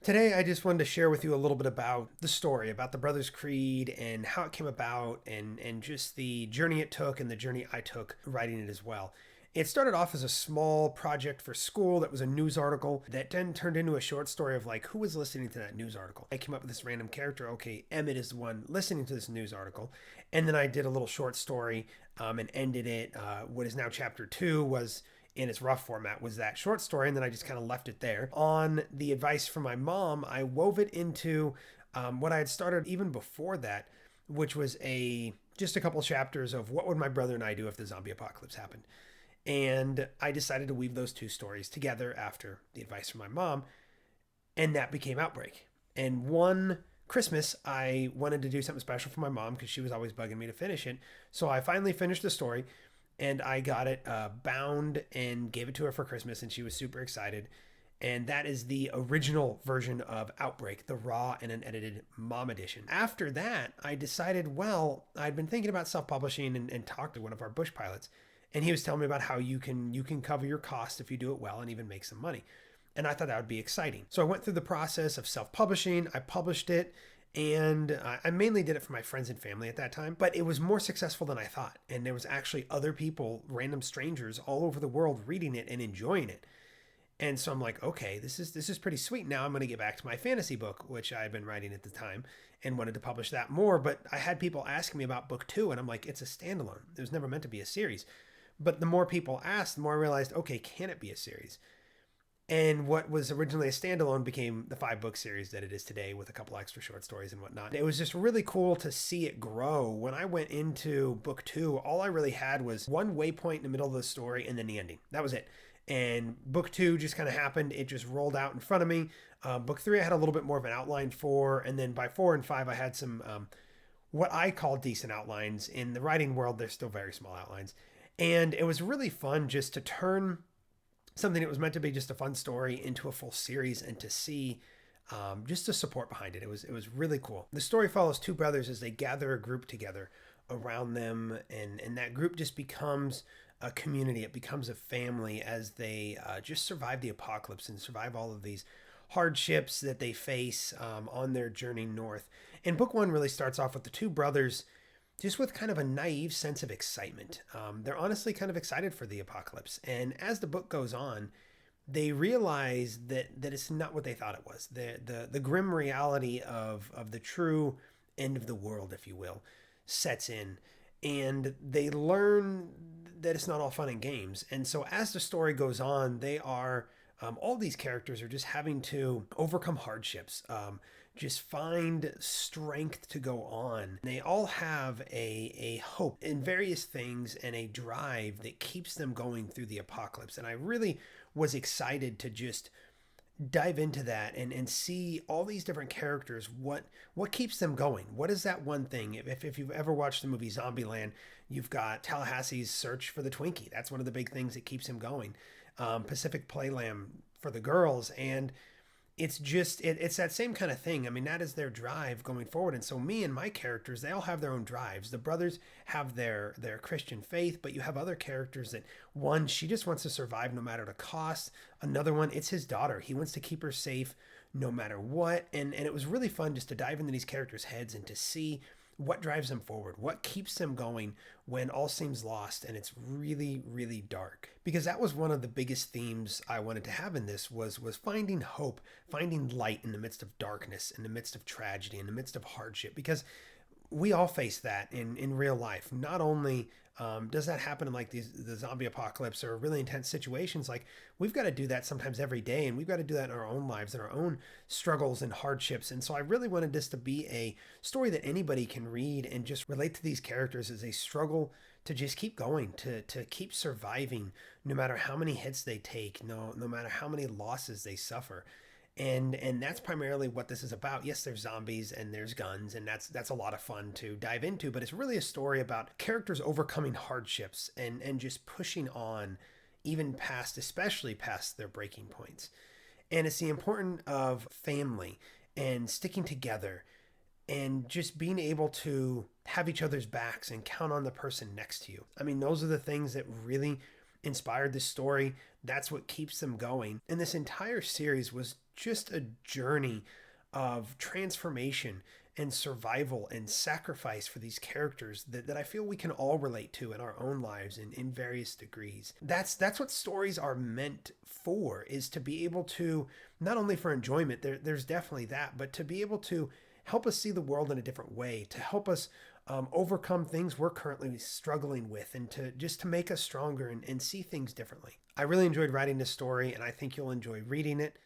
Today, I just wanted to share with you a little bit about the story, about the Brothers Creed and how it came about and just the journey it took and the journey I took writing it as well. It started off as a small project for school that was a news article that then turned into a short story of like who was listening to that news article. I came up with this random character. Okay, Emmett is the one listening to this news article. And then I did a little short story and ended it. What is now chapter 2 was in its rough format was that short story, and then I just kind of left it there. On the advice from my mom, I wove it into what I had started even before that, which was just a couple chapters of what would my brother and I do if the zombie apocalypse happened. And I decided to weave those two stories together after the advice from my mom, and that became Outbreak. And one Christmas, I wanted to do something special for my mom because she was always bugging me to finish it. So I finally finished the story and I got it bound and gave it to her for Christmas, and she was super excited. And that is the original version of Outbreak, the raw and unedited mom edition. After that, I decided, well, I'd been thinking about self-publishing and talked to one of our bush pilots, and he was telling me about how you can cover your costs if you do it well and even make some money. And I thought that would be exciting. So I went through the process of self-publishing. I published it, and I mainly did it for my friends and family at that time, but it was more successful than I thought. And there was actually other people, random strangers all over the world reading it and enjoying it. And so I'm like, okay, this is pretty sweet. Now I'm going to get back to my fantasy book, which I had been writing at the time and wanted to publish that more. But I had people asking me about book 2, and I'm like, it's a standalone. It was never meant to be a series. But the more people asked, the more I realized, okay, can it be a series? And what was originally a standalone became the 5-book series that it is today, with a couple extra short stories and whatnot. It was just really cool to see it grow. When I went into book 2, all I really had was one waypoint in the middle of the story and then the ending. That was it. And book 2 just kind of happened. It just rolled out in front of me. Book 3, I had a little bit more of an outline for. And then by 4 and 5, I had some what I call decent outlines. In the writing world, they're still very small outlines. And it was really fun just to turn something that was meant to be just a fun story into a full series, and to see just the support behind it. It was really cool. The story follows two brothers as they gather a group together around them, and that group just becomes a community. It becomes a family as they just survive the apocalypse and survive all of these hardships that they face on their journey north. And book 1 really starts off with the two brothers just with kind of a naive sense of excitement. They're honestly kind of excited for the apocalypse. And as the book goes on, they realize that it's not what they thought it was. The grim reality of the true end of the world, if you will, sets in. And they learn that it's not all fun and games. And so as the story goes on, they are, all these characters are just having to overcome hardships, just find strength to go on. They all have a hope in various things and a drive that keeps them going through the apocalypse. And I really was excited to just dive into that and see all these different characters, what keeps them going. What is that one thing? If you've ever watched the movie Zombieland, you've got Tallahassee's search for the Twinkie. That's one of the big things that keeps him going. Pacific Playland for the girls. And it's just it's that same kind of thing. I mean, that is their drive going forward. And so me and my characters, they all have their own drives. The brothers have their Christian faith, but you have other characters that, one, she just wants to survive no matter the cost. Another one, it's his daughter. He wants to keep her safe no matter what. And it was really fun just to dive into these characters' heads and to see what drives them forward, what keeps them going when all seems lost and it's really, really dark. Because that was one of the biggest themes I wanted to have in this was finding hope, finding light in the midst of darkness, in the midst of tragedy, in the midst of hardship. Because we all face that in real life. Not only does that happen in like the zombie apocalypse or really intense situations, like we've got to do that sometimes every day, and we've got to do that in our own lives, in our own struggles and hardships. And so I really wanted this to be a story that anybody can read and just relate to these characters as they struggle to just keep going, to keep surviving, no matter how many hits they take, no matter how many losses they suffer. And that's primarily what this is about. Yes, there's zombies and there's guns, and that's a lot of fun to dive into, but it's really a story about characters overcoming hardships and just pushing on, even past, especially past their breaking points. And it's the importance of family and sticking together and just being able to have each other's backs and count on the person next to you. I mean, those are the things that really inspired this story. That's what keeps them going. And this entire series was just a journey of transformation and survival and sacrifice for these characters that I feel we can all relate to in our own lives in various degrees. That's what stories are meant for, is to be able to, not only for enjoyment, there's definitely that, but to be able to help us see the world in a different way, to help us overcome things we're currently struggling with, and to just to make us stronger and see things differently. I really enjoyed writing this story, and I think you'll enjoy reading it.